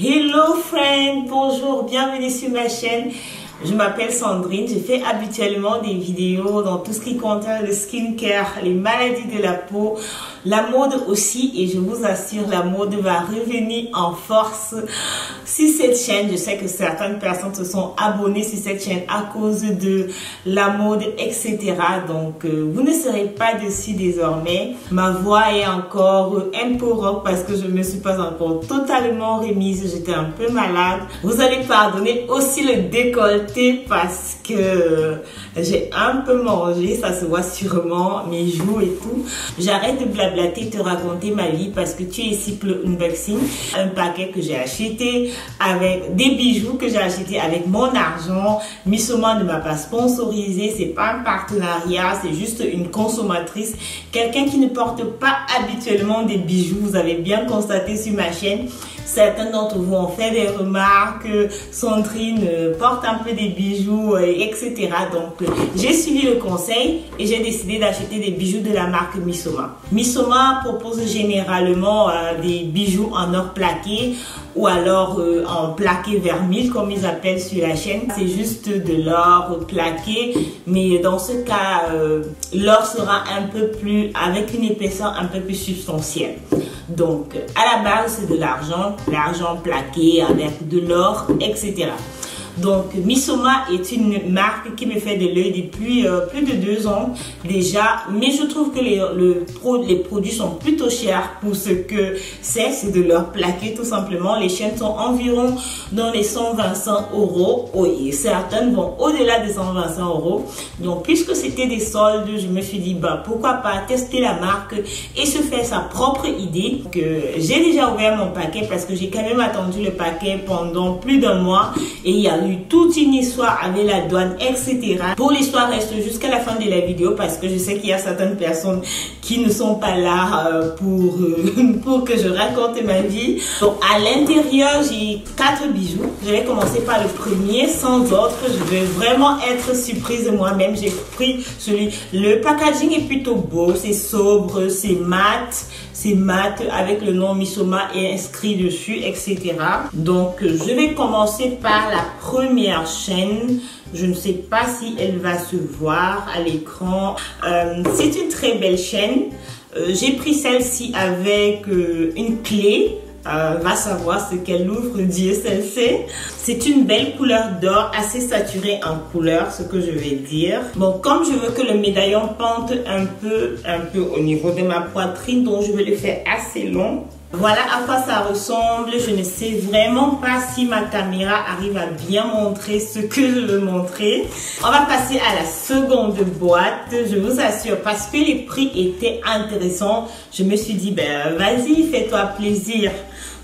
Hello friend, bonjour, bienvenue sur ma chaîne. Je m'appelle Sandrine, je fais habituellement des vidéos dans tout ce qui concerne le skincare, les maladies de la peau, la mode aussi, et je vous assure, la mode va revenir en force sur cette chaîne. Je sais que certaines personnes se sont abonnées sur cette chaîne à cause de la mode, etc. Donc, vous ne serez pas dessus désormais. Ma voix est encore un peu rock parce que je ne me suis pas encore totalement remise. J'étais un peu malade. Vous allez pardonner aussi le décolleté parce que j'ai un peu mangé. Ça se voit sûrement, mes joues et tout. J'arrête de blablater, te raconter ma vie parce que tu es ici pour le unboxing. Un paquet que j'ai acheté avec des bijoux que j'ai acheté avec mon argent. Missoma ne m'a pas sponsorisé, c'est pas un partenariat, c'est juste une consommatrice, quelqu'un qui ne porte pas habituellement des bijoux. Vous avez bien constaté sur ma chaîne, certains d'entre vous ont fait des remarques, Sandrine porte un peu des bijoux, etc. Donc j'ai suivi le conseil et j'ai décidé d'acheter des bijoux de la marque Missoma. Missoma propose généralement des bijoux en or plaqué ou alors en plaqué vermil comme ils appellent sur la chaîne. C'est juste de l'or plaqué, mais dans ce cas l'or sera un peu plus avec une épaisseur un peu plus substantielle. Donc à la base c'est de l'argent plaqué avec de l'or, etc. Donc Missoma est une marque qui me fait de l'œil depuis plus de 2 ans déjà, mais je trouve que les produits sont plutôt chers pour ce que c'est de leur plaqué tout simplement. Les chaînes sont environ dans les 125 €. Oui, certaines vont au-delà des 125 €. Donc puisque c'était des soldes, je me suis dit bah pourquoi pas tester la marque et se faire sa propre idée. J'ai déjà ouvert mon paquet parce que j'ai quand même attendu le paquet pendant plus d'1 mois et il y a eu toute une histoire avec la douane, etc. Pour l'histoire, reste jusqu'à la fin de la vidéo parce que je sais qu'il y a certaines personnes qui ne sont pas là pour que je raconte ma vie. Donc à l'intérieur, j'ai 4 bijoux. Je vais commencer par le premier, sans autre. Je vais vraiment être surprise de moi-même. J'ai pris celui. Le packaging est plutôt beau, c'est sobre, c'est mat. C'est mat avec le nom Missoma est inscrit dessus, etc. Donc, je vais commencer par la première chaîne. Je ne sais pas si elle va se voir à l'écran. C'est une très belle chaîne. J'ai pris celle-ci avec une clé. Va savoir ce qu'elle ouvre, Dieu seul sait. C'est une belle couleur d'or, assez saturée en couleur, ce que je vais dire. Bon, comme je veux que le médaillon pente un peu au niveau de ma poitrine, donc je vais le faire assez long. Voilà à quoi ça ressemble. Je ne sais vraiment pas si ma caméra arrive à bien montrer ce que je veux montrer. On va passer à la seconde boîte, je vous assure, parce que les prix étaient intéressants. Je me suis dit, ben vas-y, fais-toi plaisir.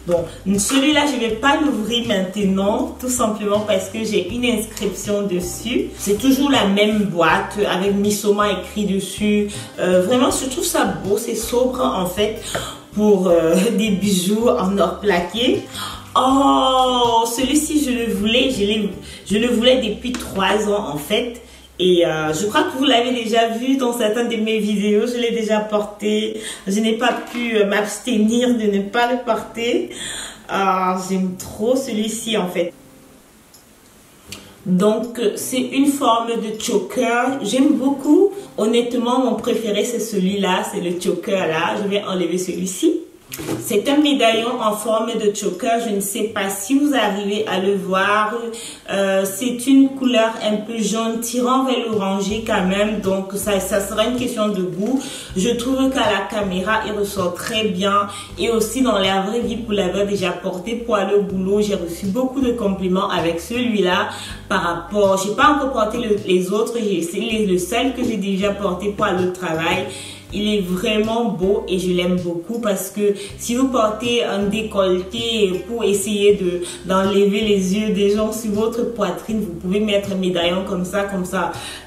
Bon, celui-là, je ne vais pas l'ouvrir maintenant, tout simplement parce que j'ai une inscription dessus. C'est toujours la même boîte avec Missoma écrit dessus. Vraiment, je trouve ça beau, c'est sobre en fait. Pour des bijoux en or plaqué. Oh, celui-ci je le voulais, je le voulais depuis 3 ans en fait. Et je crois que vous l'avez déjà vu dans certaines de mes vidéos, je l'ai déjà porté. Je n'ai pas pu m'abstenir de ne pas le porter. J'aime trop celui-ci en fait. Donc c'est une forme de choker, j'aime beaucoup. Honnêtement mon préféré c'est celui-là, c'est le choker là. Je vais enlever celui-ci. C'est un médaillon en forme de choker. Je ne sais pas si vous arrivez à le voir. C'est une couleur un peu jaune tirant vers l'orangé quand même. Donc ça sera une question de goût. Je trouve qu'à la caméra il ressort très bien. Et aussi dans la vraie vie pour l'avoir déjà porté pour aller au boulot. J'ai reçu beaucoup de compliments avec celui-là par rapport. J'ai pas encore porté les autres. C'est le seul que j'ai déjà porté pour aller au travail. Il est vraiment beau et je l'aime beaucoup parce que si vous portez un décolleté pour essayer d'enlever les yeux des gens sur votre poitrine, vous pouvez mettre un médaillon comme ça,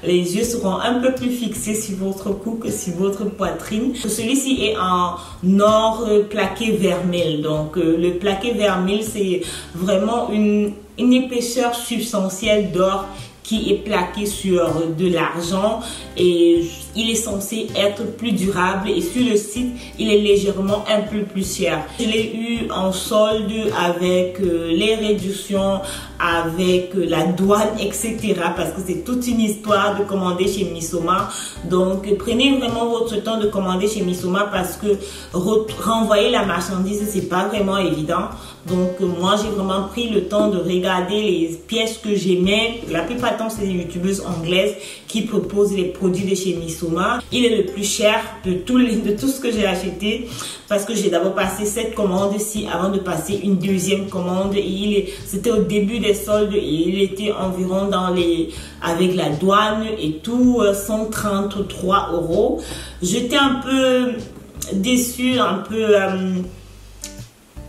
les yeux seront un peu plus fixés sur votre cou que sur votre poitrine. Celui-ci est en or plaqué vermil. Donc le plaqué vermil, c'est vraiment une épaisseur substantielle d'or qui est plaqué sur de l'argent et il est censé être plus durable et sur le site il est légèrement un peu plus cher. Je l'ai eu en solde avec les réductions, avec la douane, etc. parce que c'est toute une histoire de commander chez Missoma. Donc prenez vraiment votre temps de commander chez Missoma parce que renvoyer la marchandise c'est pas vraiment évident. Donc moi j'ai vraiment pris le temps de regarder les pièces que j'aimais. La plupart du temps c'est des youtubeuses anglaises qui proposent les produits de chez Missoma. Il est le plus cher de tout ce que j'ai acheté parce que j'ai d'abord passé cette commande-ci avant de passer une deuxième commande et c'était au début des soldes et il était environ dans les, avec la douane et tout, 133 €. J'étais un peu déçue,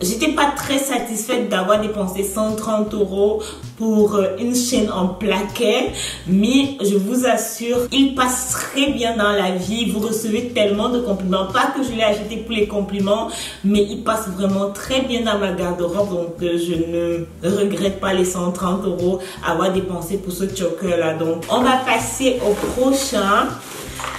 j'étais pas très satisfaite d'avoir dépensé 130 € pour une chaîne en plaquet, mais je vous assure, il passe très bien dans la vie. Vous recevez tellement de compliments. Pas que je l'ai acheté pour les compliments, mais il passe vraiment très bien dans ma garde-robe. Donc, je ne regrette pas les 130 € avoir dépensé pour ce choker-là. Donc, on va passer au prochain.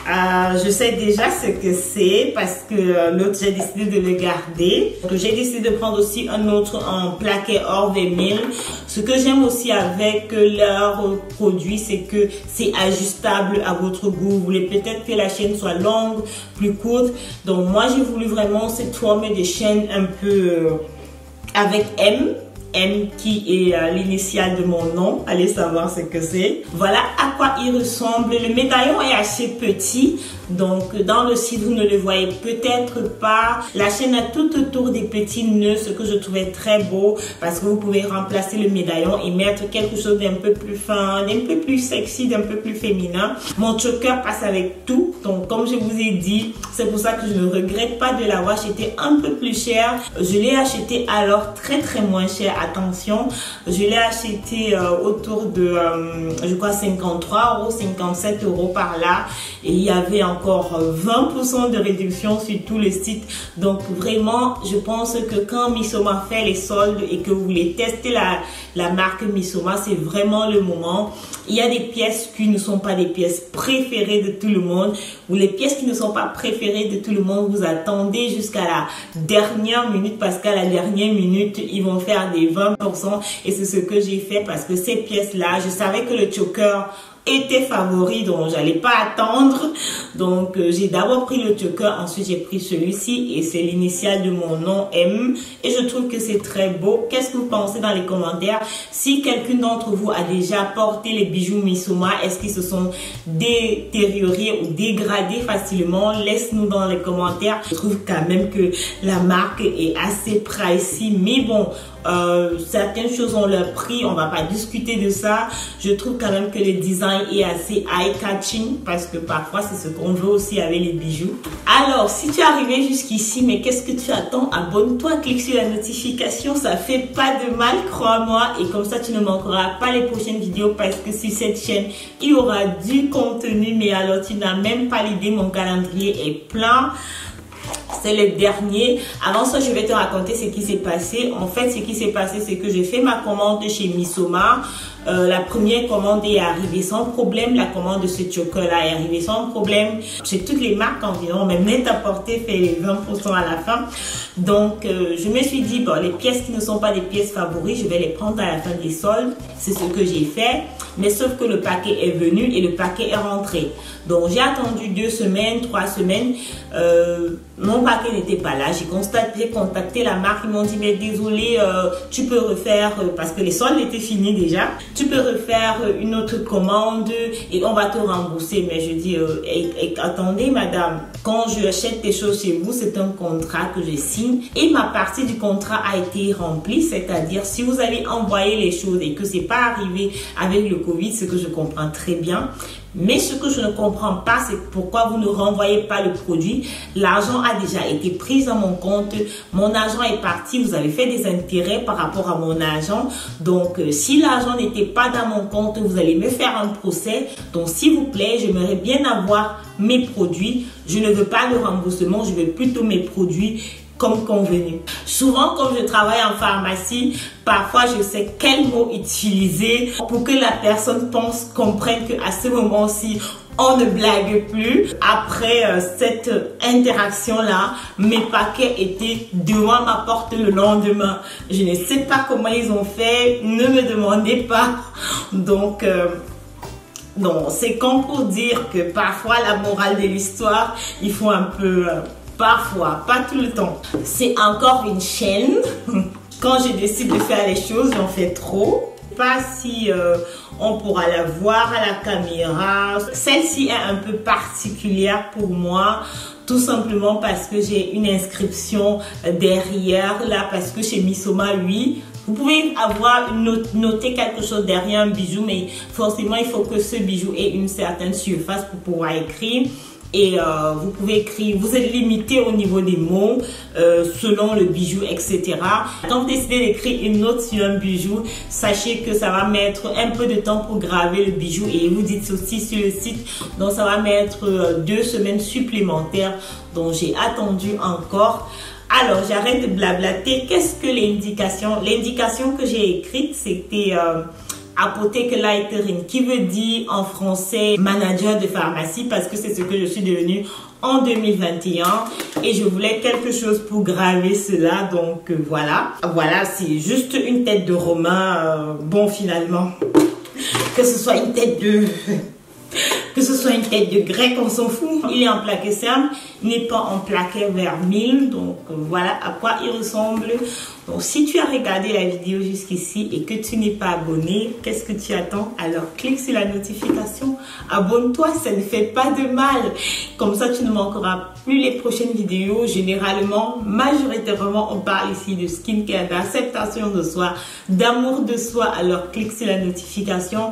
Je sais déjà ce que c'est parce que l'autre j'ai décidé de le garder. J'ai décidé de prendre aussi un autre en plaquet hors vinyle. Ce que j'aime aussi avec leurs produits, c'est que c'est ajustable à votre goût. Vous voulez peut-être que la chaîne soit longue, plus courte. Donc moi j'ai voulu vraiment cette forme de chaîne un peu avec M qui est l'initiale de mon nom. Allez savoir ce que c'est. Voilà à quoi il ressemble. Le médaillon est assez petit. Donc dans le site vous ne le voyez peut-être pas. La chaîne a tout autour des petits nœuds, ce que je trouvais très beau parce que vous pouvez remplacer le médaillon et mettre quelque chose d'un peu plus fin, d'un peu plus sexy, d'un peu plus féminin. Mon choker passe avec tout. Donc comme je vous ai dit, c'est pour ça que je ne regrette pas de l'avoir acheté un peu plus cher. Je l'ai acheté alors très moins cher. Attention, je l'ai acheté autour de je crois 53 €, 57 € par là et il y avait encore 20% de réduction sur tout le site. Donc vraiment je pense que quand Missoma fait les soldes et que vous voulez tester la marque Missoma, c'est vraiment le moment. Il y a des pièces qui ne sont pas des pièces préférées de tout le monde ou les pièces qui ne sont pas préférées de tout le monde, vous attendez jusqu'à la dernière minute parce qu'à la dernière minute ils vont faire des 20% et c'est ce que j'ai fait parce que ces pièces là je savais que le choker était favori, donc j'allais pas attendre. Donc j'ai d'abord pris le choker, ensuite j'ai pris celui-ci et c'est l'initiale de mon nom M et je trouve que c'est très beau. Qu'est-ce que vous pensez dans les commentaires? Si quelqu'un d'entre vous a déjà porté les bijoux Missoma, est-ce qu'ils se sont détériorés ou dégradés facilement? Laisse-nous dans les commentaires. Je trouve quand même que la marque est assez pricey, mais bon, certaines choses ont leur prix, on va pas discuter de ça. Je trouve quand même que le design est assez eye-catching parce que parfois c'est ce qu'on veut aussi avec les bijoux. Alors si tu es arrivé jusqu'ici, mais qu'est-ce que tu attends? Abonne-toi, clique sur la notification, ça fait pas de mal, crois-moi, et comme ça tu ne manqueras pas les prochaines vidéos parce que sur cette chaîne il y aura du contenu, mais alors tu n'as même pas l'idée, mon calendrier est plein. C'est le dernier. Avant ça, je vais te raconter ce qui s'est passé. En fait, ce qui s'est passé, c'est que j'ai fait ma commande chez Missoma. La première commande est arrivée sans problème. La commande de ce chocolat est arrivée sans problème. Chez toutes les marques environ, même Net-a-Porter fait les 20% à la fin. Donc, je me suis dit, bon, les pièces qui ne sont pas des pièces favoris, je vais les prendre à la fin des soldes. C'est ce que j'ai fait. Mais sauf que le paquet est venu et le paquet est rentré. Donc, j'ai attendu 2 semaines, 3 semaines. Mon paquet n'était pas là. J'ai contacté la marque. Ils m'ont dit, mais désolé, tu peux refaire, parce que les soldes étaient finis déjà. Tu peux refaire une autre commande et on va te rembourser. Mais je dis, attendez madame, quand je achète des choses chez vous, c'est un contrat que je signe et ma partie du contrat a été remplie. C'est-à-dire, si vous allez envoyer les choses et que c'est pas arrivé avec le Covid, ce que je comprends très bien. Mais ce que je ne comprends pas, c'est pourquoi vous ne renvoyez pas le produit. L'argent a déjà été pris dans mon compte. Mon argent est parti. Vous avez fait des intérêts par rapport à mon argent. Donc, si l'argent n'était pas dans mon compte, vous allez me faire un procès. Donc, s'il vous plaît, j'aimerais bien avoir mes produits. Je ne veux pas le remboursement. Je veux plutôt mes produits. comme convenu. Souvent, comme je travaille en pharmacie, parfois je sais quel mot utiliser pour que la personne comprenne qu'à ce moment-ci, on ne blague plus. Après cette interaction-là, mes paquets étaient devant ma porte le lendemain. Je ne sais pas comment ils ont fait, ne me demandez pas. Donc, c'est comme pour dire que parfois la morale de l'histoire, il faut un peu... parfois, pas tout le temps. C'est encore une chaîne. Quand je décide de faire les choses, j'en fais trop. Pas si on pourra la voir à la caméra. Celle-ci est un peu particulière pour moi, tout simplement parce que j'ai une inscription derrière là, parce que chez Missoma, oui, vous pouvez avoir noté quelque chose derrière un bijou, mais forcément il faut que ce bijou ait une certaine surface pour pouvoir écrire. Et vous pouvez écrire, vous êtes limité au niveau des mots selon le bijou, etc. Quand vous décidez d'écrire une note sur un bijou, sachez que ça va mettre un peu de temps pour graver le bijou et vous dites aussi sur le site, donc ça va mettre 2 semaines supplémentaires, donc j'ai attendu encore. Alors j'arrête de blablater. Qu'est-ce que l'indication? L'indication que j'ai écrite, c'était Apotheke Leiterin, qui veut dire en français manager de pharmacie, parce que c'est ce que je suis devenue en 2021 et je voulais quelque chose pour graver cela. Donc voilà, c'est juste une tête de Romain. Bon, finalement, que ce soit une tête de grec, on s'en fout. Il est en plaqué simple, il n'est pas en plaqué vers 1000. Donc voilà à quoi il ressemble. Donc si tu as regardé la vidéo jusqu'ici et que tu n'es pas abonné, qu'est-ce que tu attends? Alors clique sur la notification, abonne-toi, ça ne fait pas de mal. Comme ça tu ne manqueras plus les prochaines vidéos. Généralement, majoritairement, on parle ici de skincare, d'acceptation de soi, d'amour de soi. Alors clique sur la notification.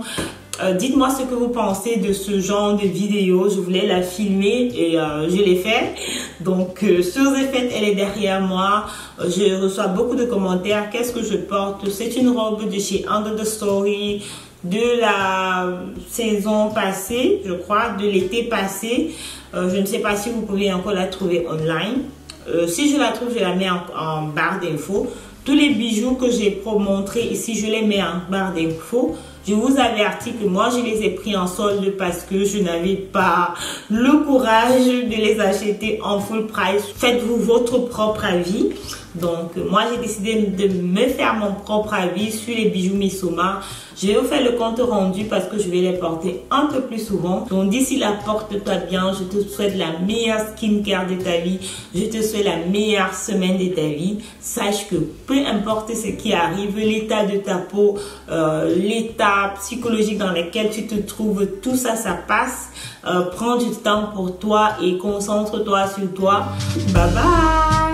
Dites-moi ce que vous pensez de ce genre de vidéo. Je voulais la filmer et je l'ai fait. Donc, chose est faite, elle est derrière moi. Je reçois beaucoup de commentaires. Qu'est-ce que je porte? C'est une robe de chez Under the Story de la saison passée, je crois, de l'été passé. Je ne sais pas si vous pouvez encore la trouver online. Si je la trouve, je la mets en barre d'infos. Tous les bijoux que j'ai montrés ici, je les mets en barre d'infos. Je vous avertis que moi, je les ai pris en solde parce que je n'avais pas le courage de les acheter en full price. Faites-vous votre propre avis. Donc, moi, j'ai décidé de me faire mon propre avis sur les bijoux Missoma. Je vais vous faire le compte rendu parce que je vais les porter un peu plus souvent. Donc, d'ici là, porte-toi bien. Je te souhaite la meilleure skincare de ta vie. Je te souhaite la meilleure semaine de ta vie. Sache que peu importe ce qui arrive, l'état de ta peau, l'état psychologique dans lequel tu te trouves, tout ça, ça passe. Prends du temps pour toi et concentre-toi sur toi. Bye bye!